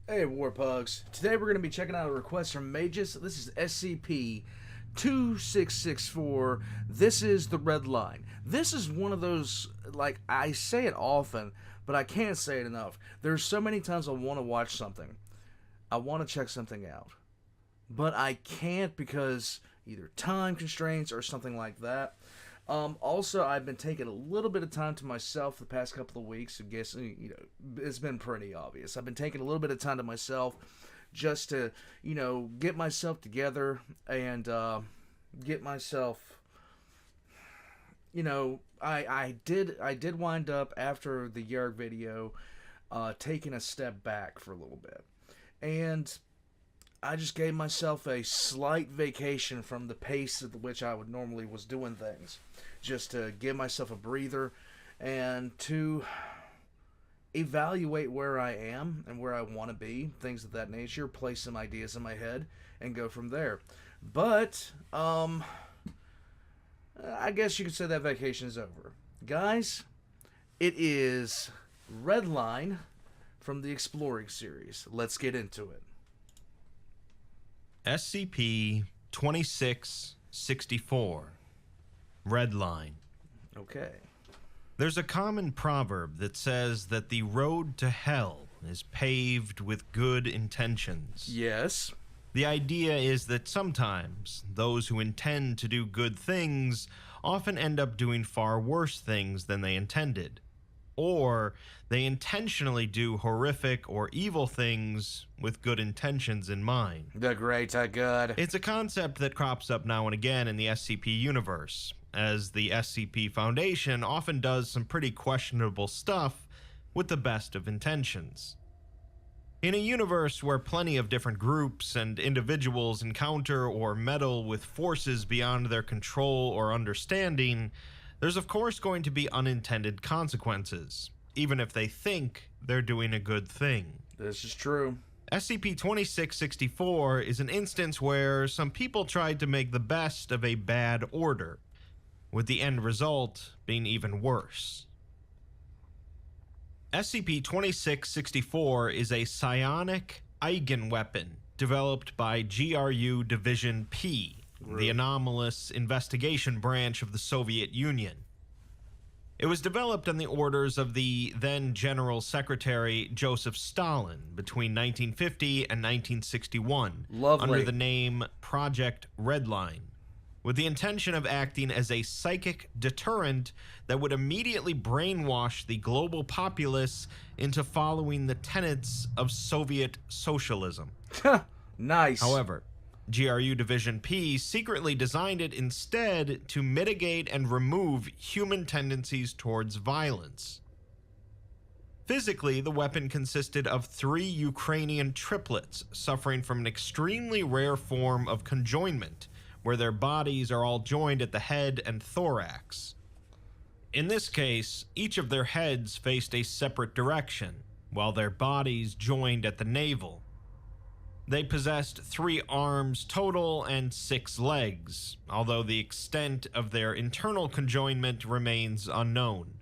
Hey, Warpugs. Today we're going to be checking out a request from Magus. This is SCP-2664. This is the Redline. This is one of those, like, I say it often, but I can't say it enough. There's so many times I want to watch something. I want to check something out. But I can't because either time constraints or something like that. Also, I've been taking a little bit of time to myself the past couple of weeks. I guess, it's been pretty obvious. I've been taking a little bit of time to myself just to, get myself together and get myself, I did wind up after the Yarg video taking a step back for a little bit. And I just gave myself a slight vacation from the pace at which I would normally was doing things, just to give myself a breather and to evaluate where I am and where I want to be, things of that nature, place some ideas in my head, and go from there. But I guess you could say that vacation is over, guys. It is Redline from the Exploring series. Let's get into it. SCP-2664 Redline. Okay. There's a common proverb that says that the road to hell is paved with good intentions. Yes. The idea is that sometimes those who intend to do good things often end up doing far worse things than they intended. Or they intentionally do horrific or evil things with good intentions in mind. The greater good. It's a concept that crops up now and again in the SCP universe, as the SCP Foundation often does some pretty questionable stuff with the best of intentions. In a universe where plenty of different groups and individuals encounter or meddle with forces beyond their control or understanding, there's of course going to be unintended consequences, even if they think they're doing a good thing. This is true. SCP-2664 is an instance where some people tried to make the best of a bad order, with the end result being even worse. SCP-2664 is a psionic eigenweapon developed by GRU Division P, the anomalous investigation branch of the Soviet Union. It was developed on the orders of the then General Secretary Joseph Stalin between 1950 and 1961, under the name Project Redline, with the intention of acting as a psychic deterrent that would immediately brainwash the global populace into following the tenets of Soviet socialism. Nice. However, GRU Division P secretly designed it instead to mitigate and remove human tendencies towards violence. Physically, the weapon consisted of 3 Ukrainian triplets suffering from an extremely rare form of conjoinment, where their bodies are all joined at the head and thorax. In this case, each of their heads faced a separate direction, while their bodies joined at the navel. They possessed 3 arms total and 6 legs, although the extent of their internal conjoinment remains unknown.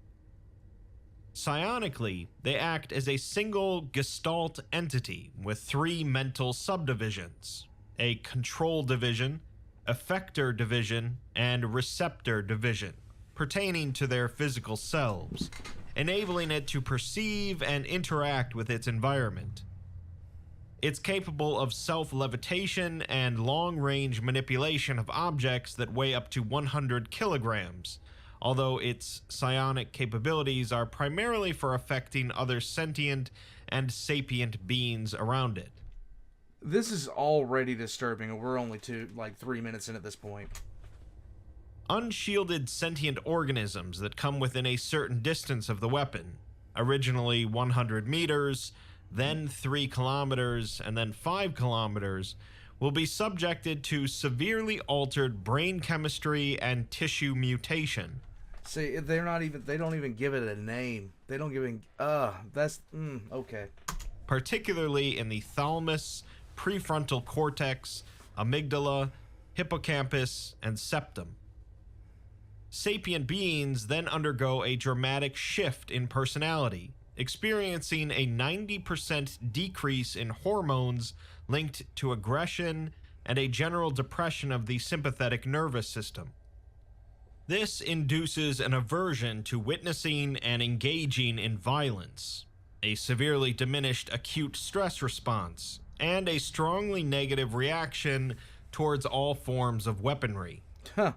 Psionically, they act as a single gestalt entity with 3 mental subdivisions: a control division, effector division, and receptor division, pertaining to their physical selves, enabling it to perceive and interact with its environment. It's capable of self-levitation and long-range manipulation of objects that weigh up to 100 kilograms, although its psionic capabilities are primarily for affecting other sentient and sapient beings around it. This is already disturbing, and we're only 3 minutes in at this point. Unshielded sentient organisms that come within a certain distance of the weapon, originally 100 meters, then 3 kilometers, and then 5 kilometers, will be subjected to severely altered brain chemistry and tissue mutation. See, they don't even give it a name. They don't give it, okay. Particularly in the thalamus, prefrontal cortex, amygdala, hippocampus, and septum. Sapient beings then undergo a dramatic shift in personality, experiencing a 90% decrease in hormones linked to aggression and a general depression of the sympathetic nervous system. This induces an aversion to witnessing and engaging in violence, a severely diminished acute stress response, and a strongly negative reaction towards all forms of weaponry. Huh.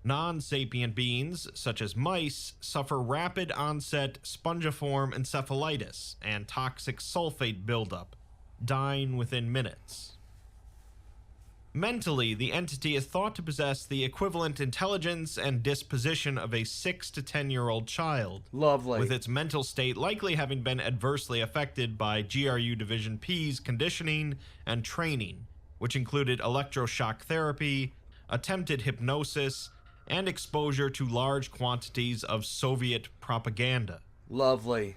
Non-sapient beings, such as mice, suffer rapid onset spongiform encephalitis and toxic sulfate buildup, dying within minutes. Mentally, the entity is thought to possess the equivalent intelligence and disposition of a 6 to 10-year-old child. Lovely. With its mental state likely having been adversely affected by GRU Division P's conditioning and training, which included electroshock therapy, attempted hypnosis, and exposure to large quantities of Soviet propaganda. Lovely.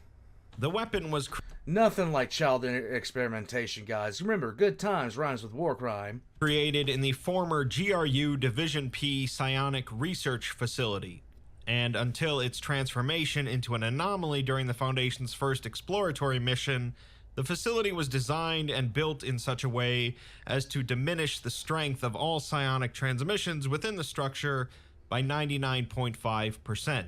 The weapon was Nothing like child experimentation, guys. Remember, good times rhymes with war crime. created in the former GRU Division P psionic research facility, and until its transformation into an anomaly during the Foundation's first exploratory mission, the facility was designed and built in such a way as to diminish the strength of all psionic transmissions within the structure by 99.5%.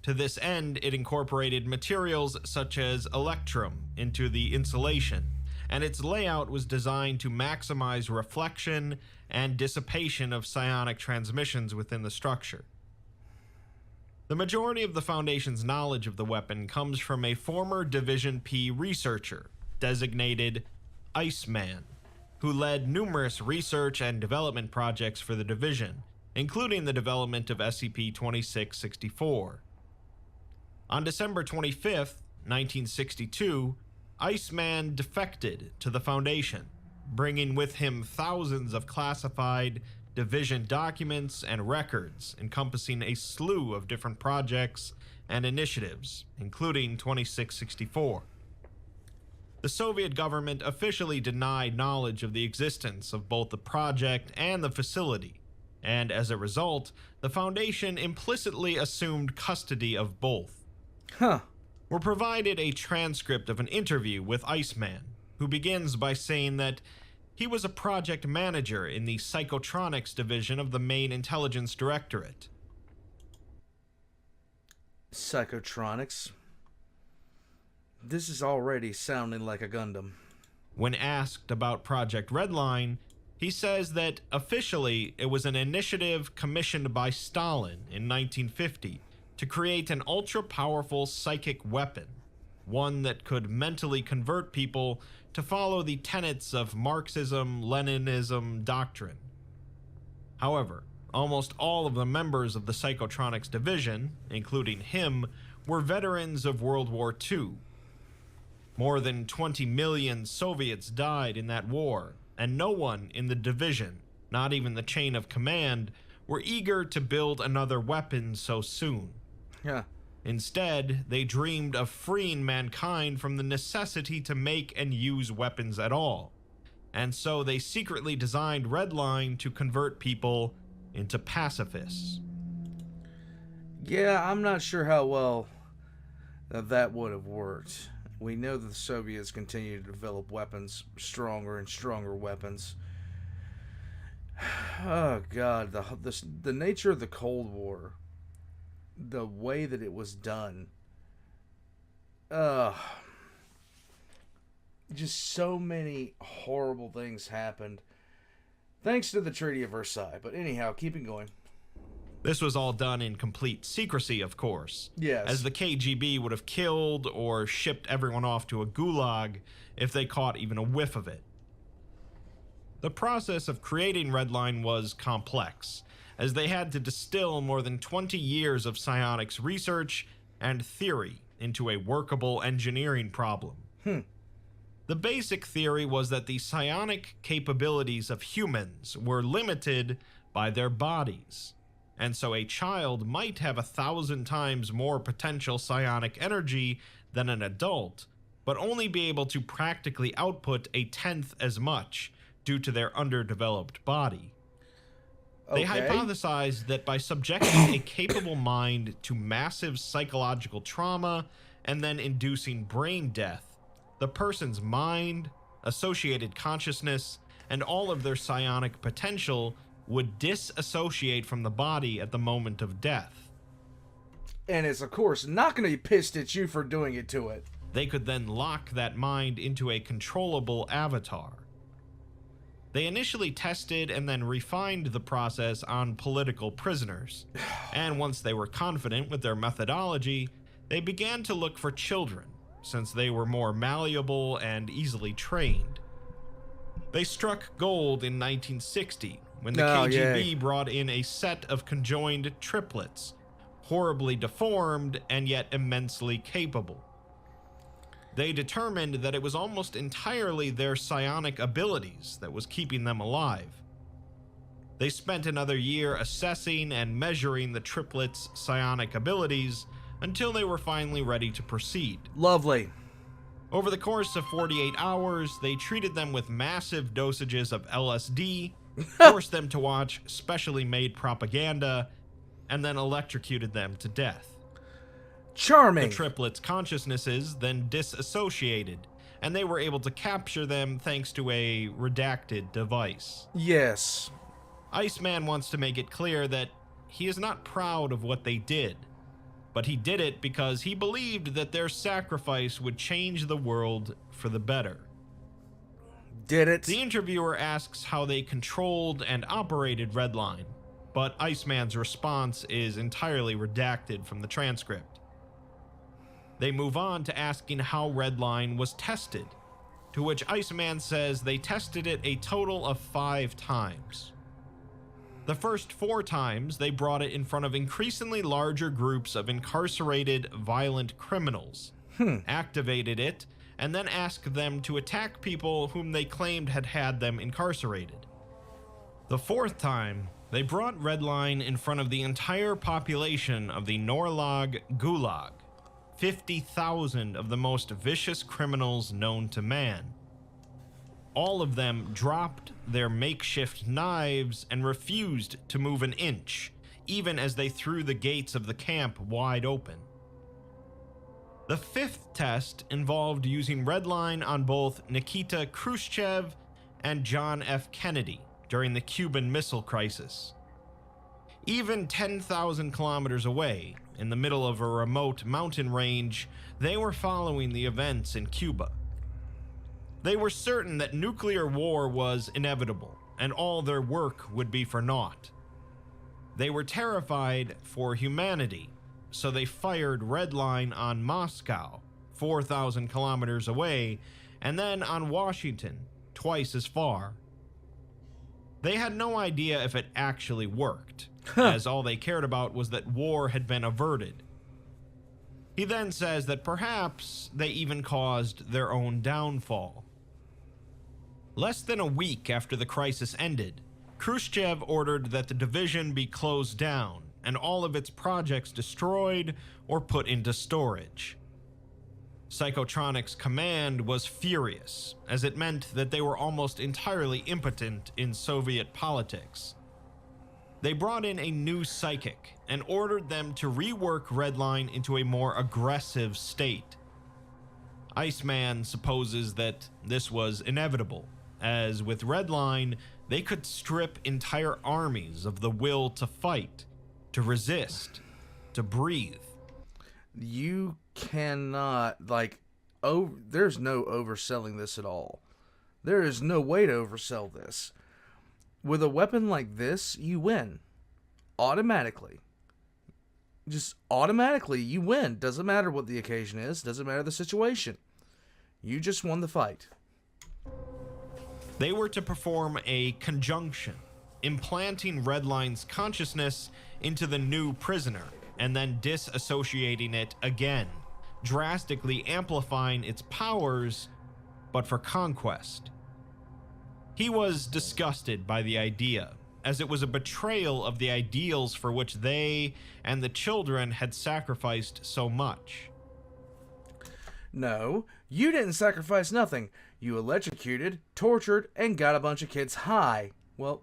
To this end, it incorporated materials such as electrum into the insulation, and its layout was designed to maximize reflection and dissipation of psionic transmissions within the structure. The majority of the Foundation's knowledge of the weapon comes from a former Division P researcher, designated Iceman, who led numerous research and development projects for the Division, including the development of SCP-2664. On December 25th, 1962, Iceman defected to the Foundation, bringing with him thousands of classified Division documents and records encompassing a slew of different projects and initiatives, including 2664. The Soviet government officially denied knowledge of the existence of both the project and the facility, and as a result, the Foundation implicitly assumed custody of both. Huh. We're provided a transcript of an interview with Iceman, who begins by saying that he was a project manager in the Psychotronics division of the main intelligence directorate. Psychotronics. This is already sounding like a Gundam. When asked about Project Redline, he says that officially it was an initiative commissioned by Stalin in 1950 to create an ultra-powerful psychic weapon, one that could mentally convert people to follow the tenets of Marxism-Leninism doctrine. However, almost all of the members of the Psychotronics division, including him, were veterans of World War II. More than 20 million Soviets died in that war, and no one in the division, not even the chain of command, were eager to build another weapon so soon. Yeah. Instead, they dreamed of freeing mankind from the necessity to make and use weapons at all, and so they secretly designed Redline to convert people into pacifists. Yeah, I'm not sure how well that would have worked. We know that the Soviets continue to develop weapons, stronger and stronger weapons. Oh God, the nature of the Cold War, the way that it was done, just so many horrible things happened thanks to the Treaty of Versailles. But anyhow, keeping going. This was all done in complete secrecy, of course, Yes. as the KGB would have killed or shipped everyone off to a gulag if they caught even a whiff of it. The process of creating Redline was complex, as they had to distill more than 20 years of psionics research and theory into a workable engineering problem. The basic theory was that the psionic capabilities of humans were limited by their bodies, and so a child might have 1,000 times more potential psionic energy than an adult, but only be able to practically output 1/10 as much due to their underdeveloped body. They hypothesized that by subjecting a capable mind to massive psychological trauma and then inducing brain death, the person's mind, associated consciousness, and all of their psionic potential would disassociate from the body at the moment of death. And it's, of course, not going to be pissed at you for doing it to it. They could then lock that mind into a controllable avatar. They initially tested and then refined the process on political prisoners, and once they were confident with their methodology, they began to look for children, since they were more malleable and easily trained. They struck gold in 1960 when the KGB brought in a set of conjoined triplets, horribly deformed and yet immensely capable. They determined that it was almost entirely their psionic abilities that was keeping them alive. They spent another year assessing and measuring the triplets' psionic abilities until they were finally ready to proceed. Lovely. Over the course of 48 hours, they treated them with massive dosages of LSD, forced them to watch specially made propaganda, and then electrocuted them to death. Charming. The triplets' consciousnesses then disassociated, and they were able to capture them thanks to a redacted device. Yes. Iceman wants to make it clear that he is not proud of what they did, but he did it because he believed that their sacrifice would change the world for the better. Did it? The interviewer asks how they controlled and operated Redline, but Iceman's response is entirely redacted from the transcript. They move on to asking how Redline was tested, to which Iceman says they tested it a total of 5 times. The first 4 times, they brought it in front of increasingly larger groups of incarcerated, violent criminals, activated it, and then asked them to attack people whom they claimed had had them incarcerated. The 4th time, they brought Redline in front of the entire population of the Norlag Gulag, 50,000 of the most vicious criminals known to man. All of them dropped their makeshift knives and refused to move an inch, even as they threw the gates of the camp wide open. The 5th test involved using Redline on both Nikita Khrushchev and John F. Kennedy during the Cuban Missile Crisis. Even 10,000 kilometers away, in the middle of a remote mountain range, they were following the events in Cuba. They were certain that nuclear war was inevitable, and all their work would be for naught. They were terrified for humanity, so they fired Redline on Moscow, 4,000 kilometers away, and then on Washington, twice as far. They had no idea if it actually worked, as all they cared about was that war had been averted. He then says that perhaps they even caused their own downfall. Less than a week after the crisis ended, Khrushchev ordered that the division be closed down and all of its projects destroyed or put into storage. Psychotronic's command was furious, as it meant that they were almost entirely impotent in Soviet politics. They brought in a new psychic and ordered them to rework Redline into a more aggressive state. Iceman supposes that this was inevitable, as with Redline, they could strip entire armies of the will to fight, to resist, to breathe. You cannot, there's no overselling this at all. There is no way to oversell this. With a weapon like this, you win. Automatically. Just automatically, you win. Doesn't matter what the occasion is. Doesn't matter the situation. You just won the fight. They were to perform a conjunction, implanting Redline's consciousness into the new prisoner, and then disassociating it again, drastically amplifying its powers, but for conquest. He was disgusted by the idea, as it was a betrayal of the ideals for which they and the children had sacrificed so much. No, you didn't sacrifice nothing. You electrocuted, tortured, and got a bunch of kids high. Well,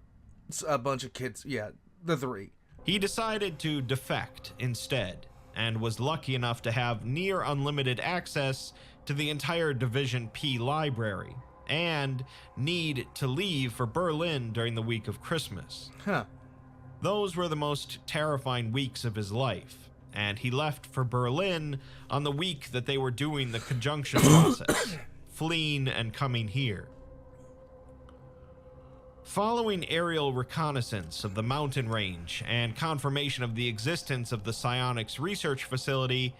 a bunch of kids, yeah, the 3. He decided to defect instead, and was lucky enough to have near unlimited access to the entire Division P library, and need to leave for Berlin during the week of Christmas. Huh. Those were the most terrifying weeks of his life, and he left for Berlin on the week that they were doing the conjunction process, fleeing and coming here. Following aerial reconnaissance of the mountain range and confirmation of the existence of the psionics research facility,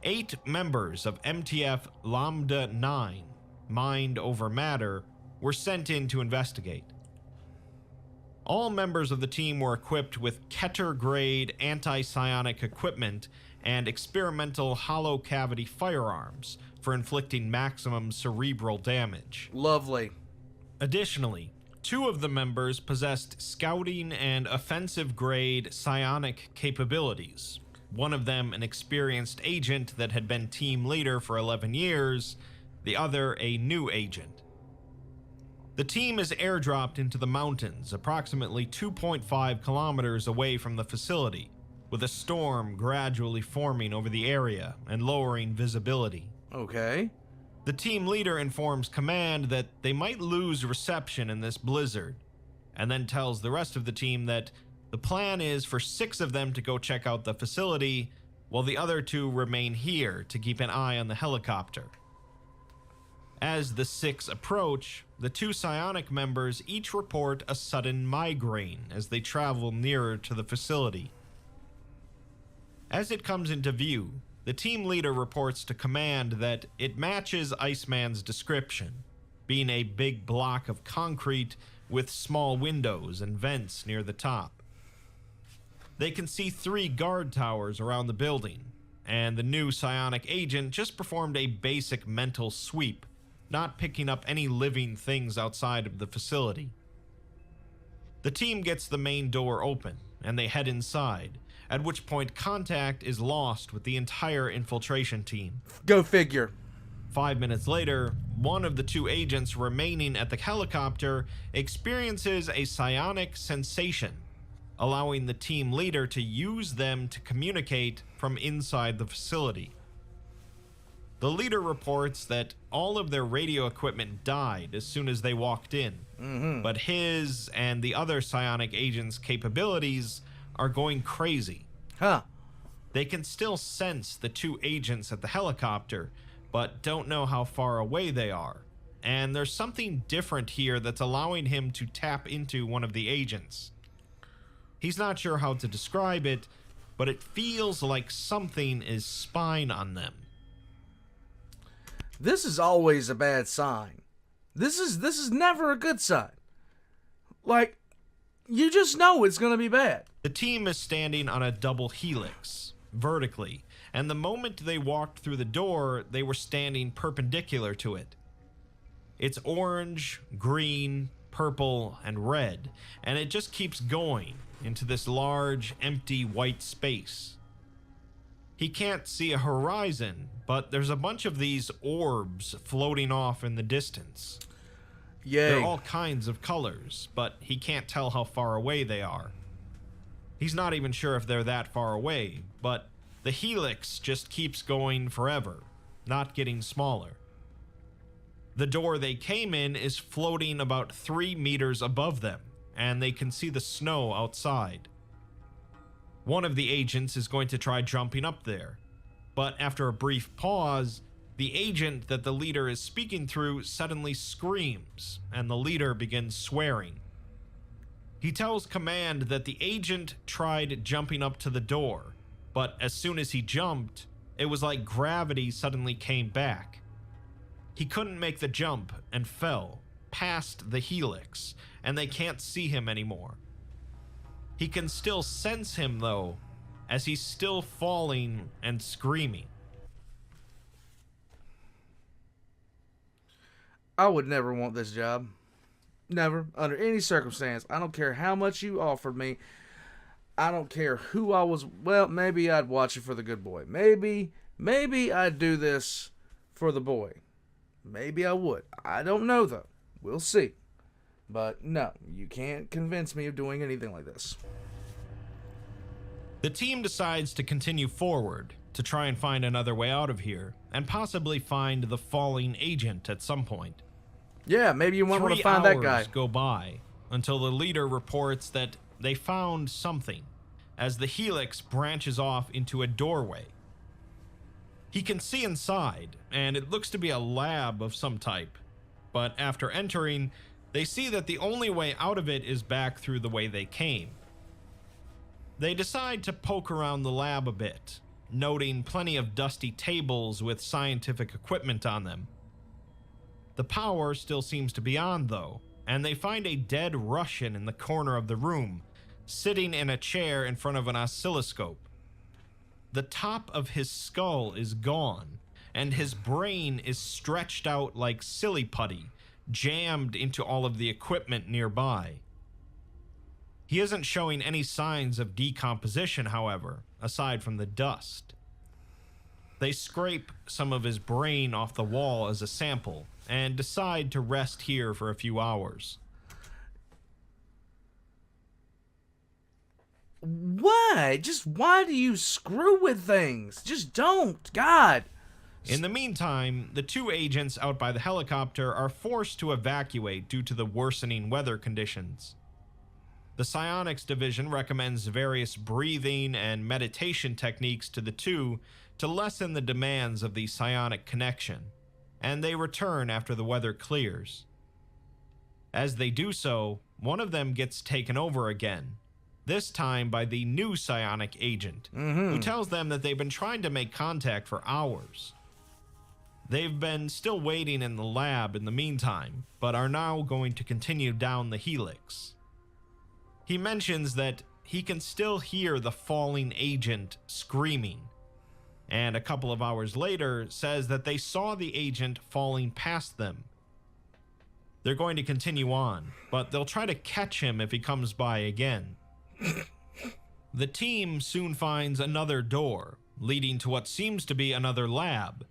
8 members of MTF Lambda 9, Mind Over Matter, were sent in to investigate. All members of the team were equipped with Keter-grade anti-psionic equipment and experimental hollow cavity firearms for inflicting maximum cerebral damage. Lovely. Additionally, 2 of the members possessed scouting and offensive-grade psionic capabilities. One of them an experienced agent that had been team leader for 11 years, the other a new agent. The team is airdropped into the mountains approximately 2.5 kilometers away from the facility, with a storm gradually forming over the area and lowering visibility. Okay. The team leader informs command that they might lose reception in this blizzard, and then tells the rest of the team that the plan is for 6 of them to go check out the facility, while the other 2 remain here to keep an eye on the helicopter. As the 6 approach, the 2 psionic members each report a sudden migraine as they travel nearer to the facility. As it comes into view, the team leader reports to command that it matches Iceman's description, being a big block of concrete with small windows and vents near the top. They can see 3 guard towers around the building, and the new psionic agent just performed a basic mental sweep, not picking up any living things outside of the facility. The team gets the main door open, and they head inside, at which point contact is lost with the entire infiltration team. Go figure. 5 minutes later, one of the 2 agents remaining at the helicopter experiences a psionic sensation, allowing the team leader to use them to communicate from inside the facility. The leader reports that all of their radio equipment died as soon as they walked in, but his and the other psionic agents' capabilities are going crazy. Huh. They can still sense the 2 agents at the helicopter, but don't know how far away they are. And there's something different here that's allowing him to tap into one of the agents. He's not sure how to describe it, but it feels like something is spying on them. This is always a bad sign. This is never a good sign. Like, you just know it's gonna be bad. The team is standing on a double helix, vertically, and the moment they walked through the door, they were standing perpendicular to it. It's orange, green, purple, and red, and it just keeps going into this large, empty white space. He can't see a horizon, but there's a bunch of these orbs floating off in the distance. Yay. They're all kinds of colors, but he can't tell how far away they are. He's not even sure if they're that far away, but the helix just keeps going forever, not getting smaller. The door they came in is floating about 3 meters above them, and they can see the snow outside. One of the agents is going to try jumping up there, but after a brief pause, the agent that the leader is speaking through suddenly screams, and the leader begins swearing. He tells command that the agent tried jumping up to the door, but as soon as he jumped, it was like gravity suddenly came back. He couldn't make the jump and fell past the helix, and they can't see him anymore. He can still sense him, though, as he's still falling and screaming. I would never want this job. Never. Under any circumstance. I don't care how much you offered me. I don't care who I was. Well, maybe I'd watch it for the good boy. Maybe I'd do this for the boy. Maybe I would. I don't know, though. We'll see. But no, you can't convince me of doing anything like this. The team decides to continue forward to try and find another way out of here, and possibly find the falling agent at some point. Yeah, maybe you might want to 3 find that guy. hours go by until the leader reports that they found something, as the helix branches off into a doorway. He can see inside, and it looks to be a lab of some type, but after entering, they see that the only way out of it is back through the way they came. They decide to poke around the lab a bit, noting plenty of dusty tables with scientific equipment on them. The power still seems to be on, though, and they find a dead Russian in the corner of the room, sitting in a chair in front of an oscilloscope. The top of his skull is gone, and his brain is stretched out like silly putty, jammed into all of the equipment nearby. He isn't showing any signs of decomposition, however, aside from the dust. They scrape some of his brain off the wall as a sample, and decide to rest here for a few hours. Why? Just why do you screw with things? Just don't. God. In the meantime, the 2 agents out by the helicopter are forced to evacuate due to the worsening weather conditions. The Psionics Division recommends various breathing and meditation techniques to the 2 to lessen the demands of the psionic connection, and they return after the weather clears. As they do so, one of them gets taken over again, this time by the new psionic agent, who tells them that they've been trying to make contact for hours. They've been still waiting in the lab in the meantime, but are now going to continue down the helix. He mentions that he can still hear the falling agent screaming, and a couple of hours later says that they saw the agent falling past them. They're going to continue on, but they'll try to catch him if he comes by again. The team soon finds another door, leading to what seems to be another lab.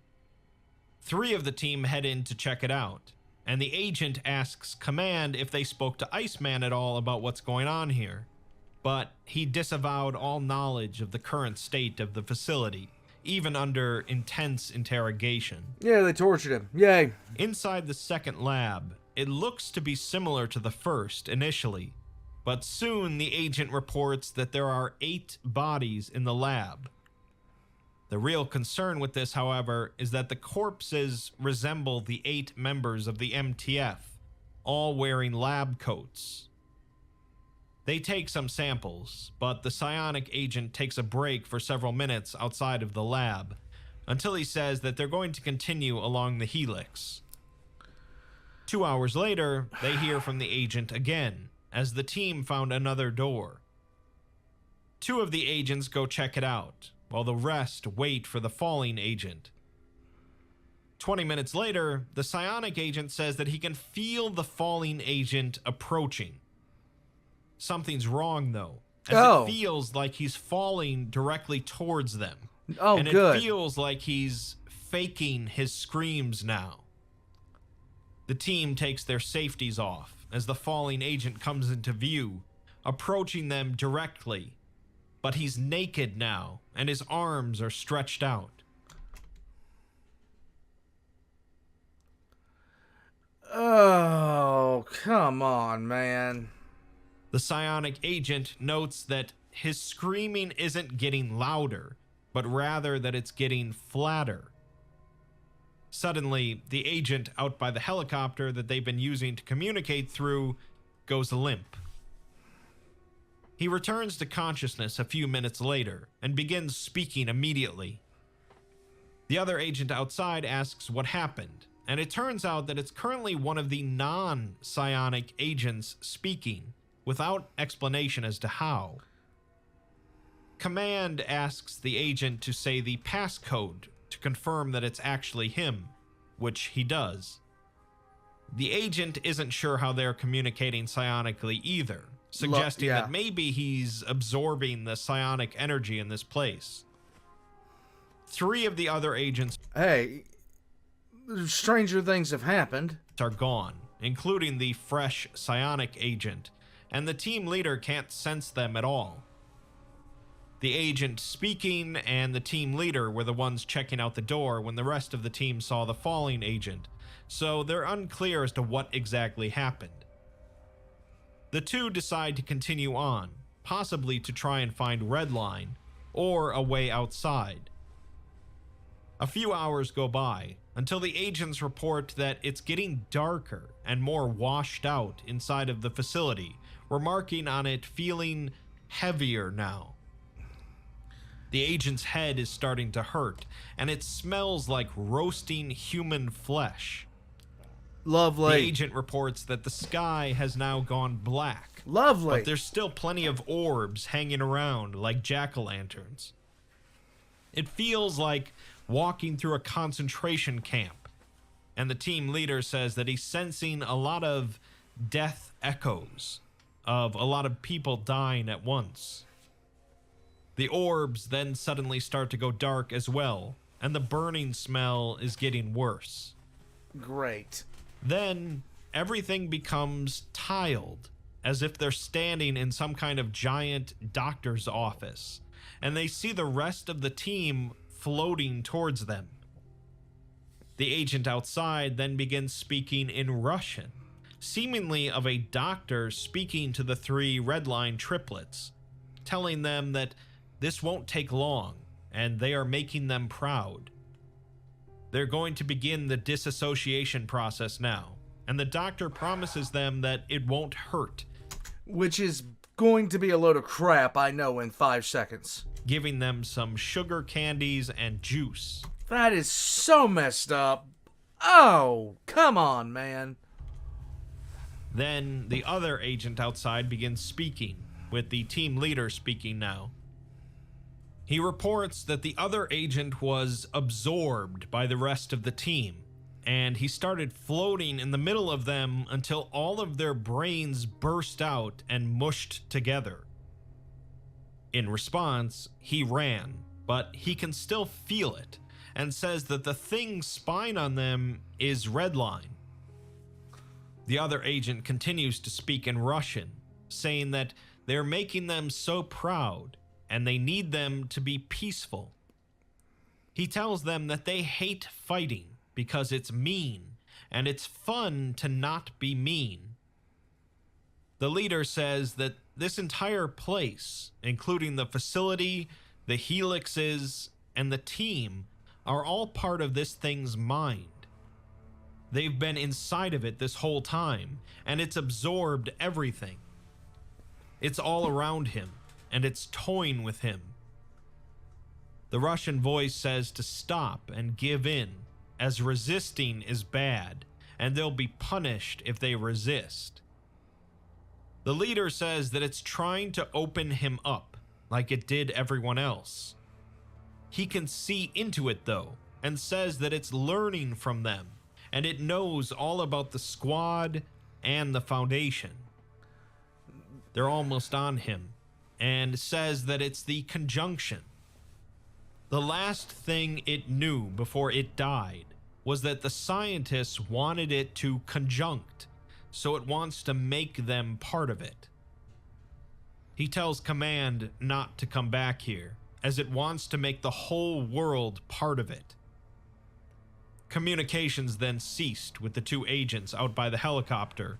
3 of the team head in to check it out, and the agent asks Command if they spoke to Iceman at all about what's going on here, but he disavowed all knowledge of the current state of the facility, even under intense interrogation. Yeah, they tortured him. Yay. Inside the second lab, it looks to be similar to the first initially, but soon the agent reports that there are 8 bodies in the lab. The real concern with this, however, is that the corpses resemble the 8 members of the MTF, all wearing lab coats. They take some samples, but the psionic agent takes a break for several minutes outside of the lab, until he says that they're going to continue along the helix. 2 hours later, they hear from the agent again, as the team found another door. 2 of the agents go check it out, while the rest wait for the falling agent. 20 minutes later, the psionic agent says that he can feel the falling agent approaching. Something's wrong, though, as it feels like he's falling directly towards them. And good. It feels like he's faking his screams now. The team takes their safeties off as the falling agent comes into view, approaching them directly. But he's naked now, and his arms are stretched out. Oh, come on, man. The psionic agent notes that his screaming isn't getting louder, but rather that it's getting flatter. Suddenly, the agent out by the helicopter that they've been using to communicate through goes limp. He returns to consciousness a few minutes later and begins speaking immediately. The other agent outside asks what happened, and it turns out that it's currently one of the non-psionic agents speaking, without explanation as to how. Command asks the agent to say the passcode to confirm that it's actually him, which he does. The agent isn't sure how they're communicating psionically either, suggesting that maybe he's absorbing the psionic energy in this place. 3 of the other agents stranger things have happened. Are gone, including the fresh psionic agent, and the team leader can't sense them at all. The agent speaking and the team leader were the ones checking out the door when the rest of the team saw the falling agent, so they're unclear as to what exactly happened. The two decide to continue on, possibly to try and find Redline or a way outside. A few hours go by until the agents report that it's getting darker and more washed out inside of the facility, remarking on it feeling heavier now. The agent's head is starting to hurt, and it smells like roasting human flesh. Lovely. The agent reports that the sky has now gone black. Lovely. But there's still plenty of orbs hanging around like jack-o'-lanterns. It feels like walking through a concentration camp, and the team leader says that he's sensing a lot of death echoes of a lot of people dying at once. The orbs then suddenly start to go dark as well, and the burning smell is getting worse. Great. Then everything becomes tiled, as if they're standing in some kind of giant doctor's office, and they see the rest of the team floating towards them. The agent outside then begins speaking in Russian, seemingly of a doctor speaking to the three Redline triplets, telling them that this won't take long, and they are making them proud. They're going to begin the disassociation process now, and the doctor promises them that it won't hurt. Which is going to be a load of crap, I know, in 5 seconds. Giving them some sugar candies and juice. That is so messed up. Oh, come on, man. Then the other agent outside begins speaking, with the team leader speaking now. He reports that the other agent was absorbed by the rest of the team, and he started floating in the middle of them until all of their brains burst out and mushed together. In response, he ran, but he can still feel it, and says that the thing spying on them is Redline. The other agent continues to speak in Russian, saying that they're making them so proud, and they need them to be peaceful. He tells them that they hate fighting because it's mean, and it's fun to not be mean. The leader says that this entire place, including the facility, the helixes, and the team, are all part of this thing's mind. They've been inside of it this whole time, and it's absorbed everything. It's all around him, and it's toying with him. The Russian voice says to stop and give in, as resisting is bad, and they'll be punished if they resist. The leader says that it's trying to open him up, like it did everyone else. He can see into it though, and says that it's learning from them, and it knows all about the squad and the Foundation. They're almost on him, and says that it's the conjunction. The last thing it knew before it died was that the scientists wanted it to conjunct, so it wants to make them part of it. He tells Command not to come back here, as it wants to make the whole world part of it. Communications then ceased with the two agents out by the helicopter,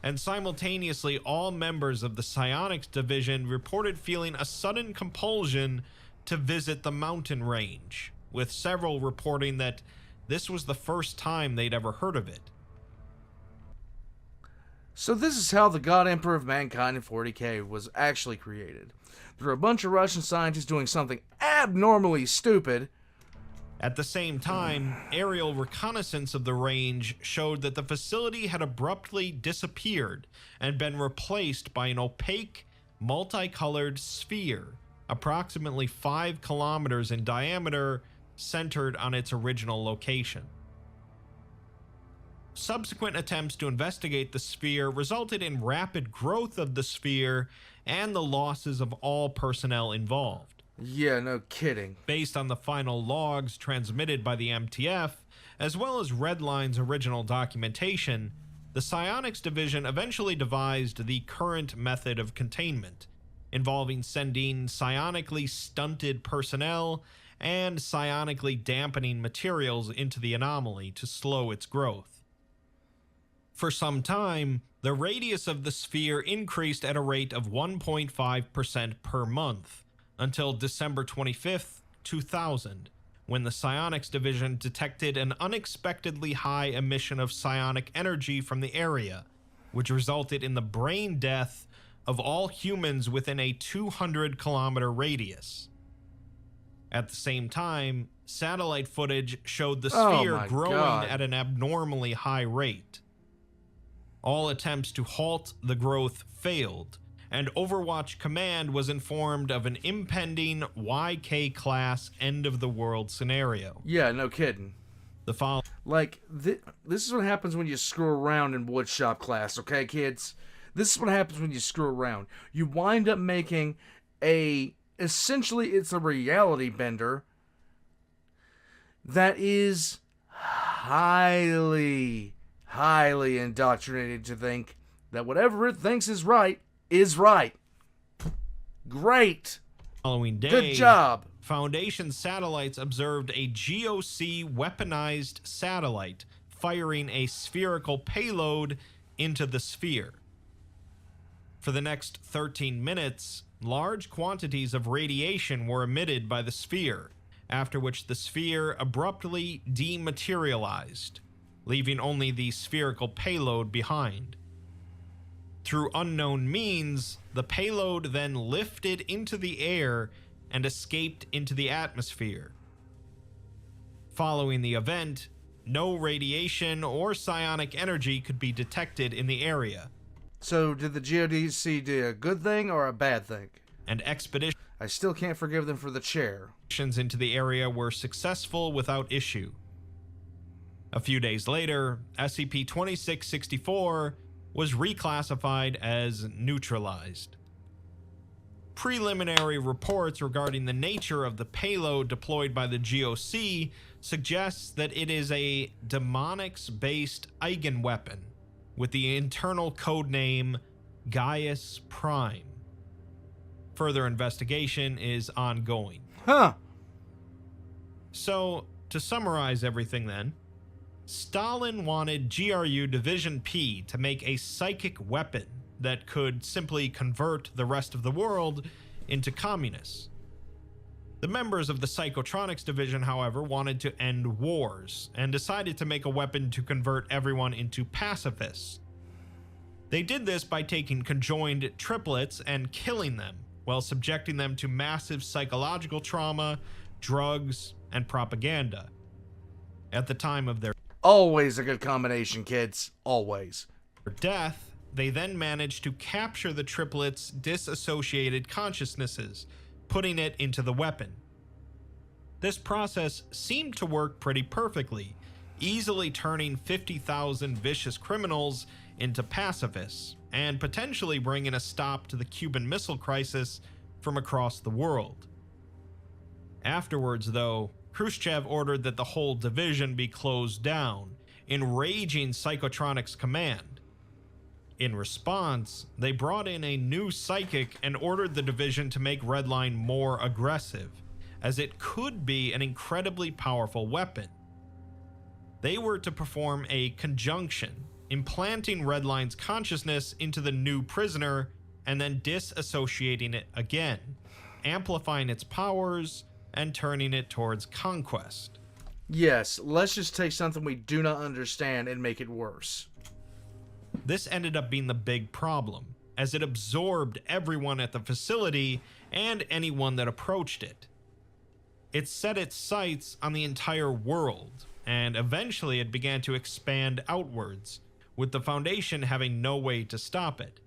and simultaneously all members of the Psionics Division reported feeling a sudden compulsion to visit the mountain range, with several reporting that this was the first time they'd ever heard of it. So this is how the God Emperor of Mankind in 40K was actually created. Through a bunch of Russian scientists doing something abnormally stupid. At the same time, aerial reconnaissance of the range showed that the facility had abruptly disappeared and been replaced by an opaque, multicolored sphere, approximately 5 kilometers in diameter, centered on its original location. Subsequent attempts to investigate the sphere resulted in rapid growth of the sphere and the losses of all personnel involved. Yeah, no kidding. Based on the final logs transmitted by the MTF, as well as Redline's original documentation, the Psionics Division eventually devised the current method of containment, involving sending psionically stunted personnel and psionically dampening materials into the anomaly to slow its growth. For some time, the radius of the sphere increased at a rate of 1.5% per month until December 25th, 2000, when the Psionics Division detected an unexpectedly high emission of psionic energy from the area, which resulted in the brain death of all humans within a 200-kilometer radius. At the same time, satellite footage showed the sphere growing at an abnormally high rate. All attempts to halt the growth failed, and Overwatch Command was informed of an impending YK-class end-of-the-world scenario. Yeah, no kidding. Like, this is what happens when you screw around in woodshop class, okay, kids? This is what happens when you screw around. You wind up making essentially it's a reality bender that is highly indoctrinated to think that whatever it thinks is right. Great. Following day, good job. Foundation satellites observed a GOC weaponized satellite firing a spherical payload into the sphere. For the next 13 minutes, large quantities of radiation were emitted by the sphere, after which the sphere abruptly dematerialized, leaving only the spherical payload behind. Through unknown means, the payload then lifted into the air and escaped into the atmosphere. Following the event, no radiation or psionic energy could be detected in the area. So, did the GODC do a good thing or a bad thing? And expeditions I still can't forgive them for the chair. Into the area were successful without issue. A few days later, SCP-2664 was reclassified as neutralized. Preliminary reports regarding the nature of the payload deployed by the GOC suggests that it is a demonics-based eigenweapon with the internal codename Gaius Prime. Further investigation is ongoing. Huh. So, to summarize everything then, Stalin wanted GRU Division P to make a psychic weapon that could simply convert the rest of the world into communists. The members of the Psychotronics Division, however, wanted to end wars and decided to make a weapon to convert everyone into pacifists. They did this by taking conjoined triplets and killing them, while subjecting them to massive psychological trauma, drugs, and propaganda. At the time of their always a good combination, kids. Always. Death, they then managed to capture the triplets' disassociated consciousnesses, putting it into the weapon. This process seemed to work pretty perfectly, easily turning 50,000 vicious criminals into pacifists, and potentially bringing a stop to the Cuban Missile Crisis from across the world. Afterwards, though, Khrushchev ordered that the whole division be closed down, enraging Psychotronics Command. In response, they brought in a new psychic and ordered the division to make Redline more aggressive, as it could be an incredibly powerful weapon. They were to perform a conjunction, implanting Redline's consciousness into the new prisoner and then disassociating it again, amplifying its powers and turning it towards conquest. Yes, let's just take something we do not understand and make it worse. This ended up being the big problem, as it absorbed everyone at the facility and anyone that approached it. It set its sights on the entire world, and eventually it began to expand outwards, with the Foundation having no way to stop it.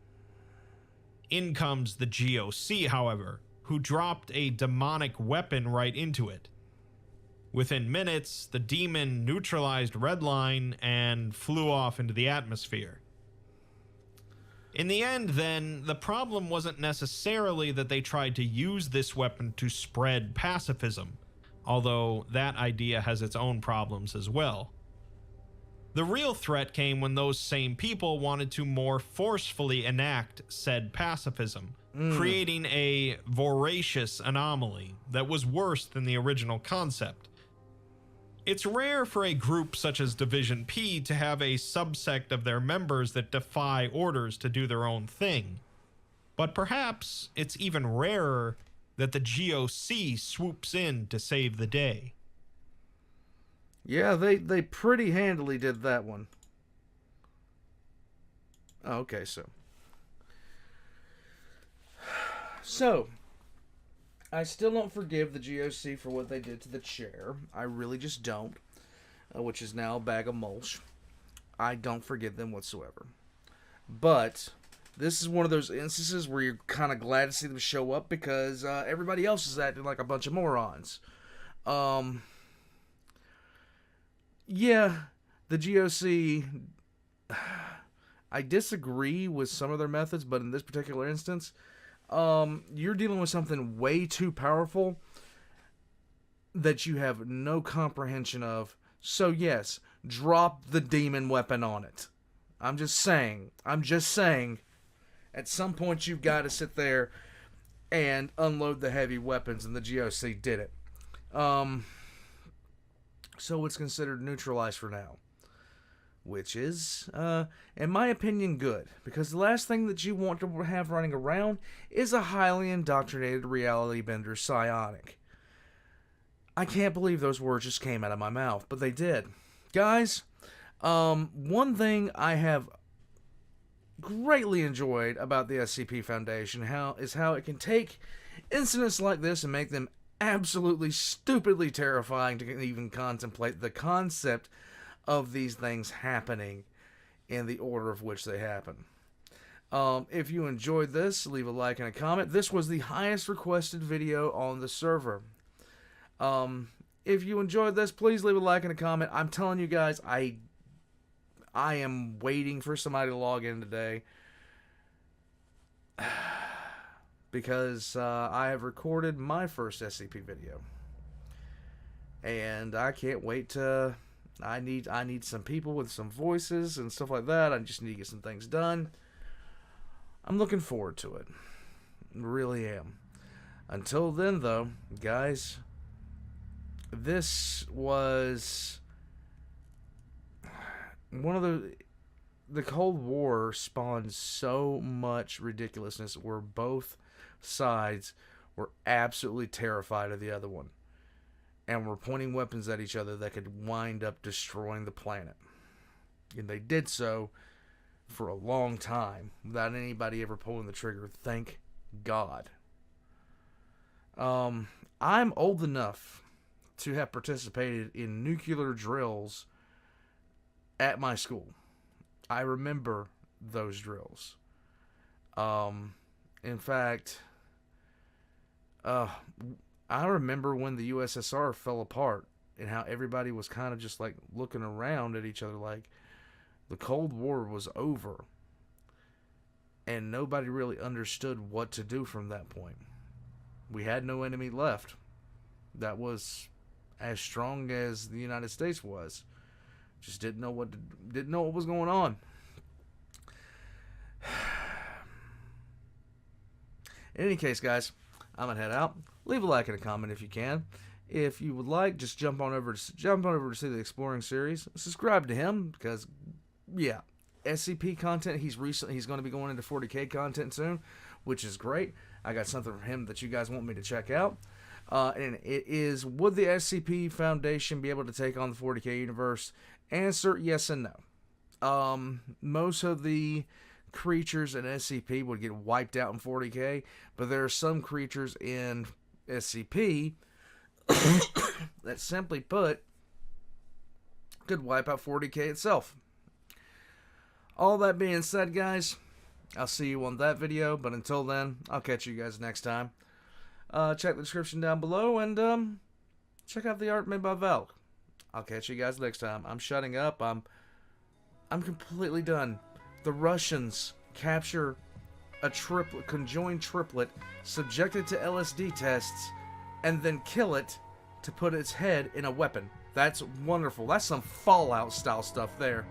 In comes the GOC, however, who dropped a demonic weapon right into it. Within minutes, the demon neutralized Redline and flew off into the atmosphere. In the end, then, the problem wasn't necessarily that they tried to use this weapon to spread pacifism, although that idea has its own problems as well. The real threat came when those same people wanted to more forcefully enact said pacifism creating a voracious anomaly that was worse than the original concept. It's rare for a group such as Division P to have a subsect of their members that defy orders to do their own thing. But perhaps it's even rarer that the GOC swoops in to save the day. Yeah, they pretty handily did that one. Oh, okay, So, I still don't forgive the GOC for what they did to the chair. I really just don't. Which is now a bag of mulch. I don't forgive them whatsoever. But this is one of those instances where you're kind of glad to see them show up because everybody else is acting like a bunch of morons. Yeah, the GOC... I disagree with some of their methods, but in this particular instance... you're dealing with something way too powerful that you have no comprehension of. So yes, drop the demon weapon on it. I'm just saying. At some point you've got to sit there and unload the heavy weapons, and the GOC did it. So it's considered neutralized for now. Which is, in my opinion, good. Because the last thing that you want to have running around is a highly indoctrinated reality bender psionic. I can't believe those words just came out of my mouth, but they did. Guys, one thing I have greatly enjoyed about the SCP Foundation is how it can take incidents like this and make them absolutely stupidly terrifying to even contemplate the concept of these things happening in the order of which they happen. If you enjoyed this, leave a like and a comment. This was the highest requested video on the server. If you enjoyed this, please leave a like and a comment. I'm telling you guys, I am waiting for somebody to log in today. Because I have recorded my first SCP video. And I can't wait to... I need some people with some voices and stuff like that. I just need to get some things done. I'm looking forward to it. Really am. Until then, though, guys, this was one of the Cold War spawned so much ridiculousness where both sides were absolutely terrified of the other one. And were pointing weapons at each other that could wind up destroying the planet. And they did so for a long time without anybody ever pulling the trigger. Thank God. I'm old enough to have participated in nuclear drills at my school. I remember those drills. In fact, I remember when the USSR fell apart and how everybody was kind of just like looking around at each other like the Cold War was over. And nobody really understood what to do from that point. We had no enemy left that was as strong as the United States was. Just didn't know what was going on. In any case, guys, I'm gonna head out. Leave a like and a comment if you can. If you would like, just jump on over to see the Exploring series. Subscribe to him because, yeah, SCP content. He's going to be going into 40K content soon, which is great. I got something from him that you guys want me to check out. And it is, would the SCP Foundation be able to take on the 40K universe? Answer, yes and no. Most of the creatures in SCP would get wiped out in 40K, but there are some creatures in SCP that, simply put, could wipe out 40K itself. All that being said, guys, I'll see you on that video, but until then, I'll catch you guys next time. Check the description down below, and check out the art made by Valk. I'll catch you guys next time. I'm shutting up. I'm completely done. The Russians capture a conjoined triplet subjected to LSD tests and then kill it to put its head in a weapon. That's wonderful. That's some Fallout style stuff there.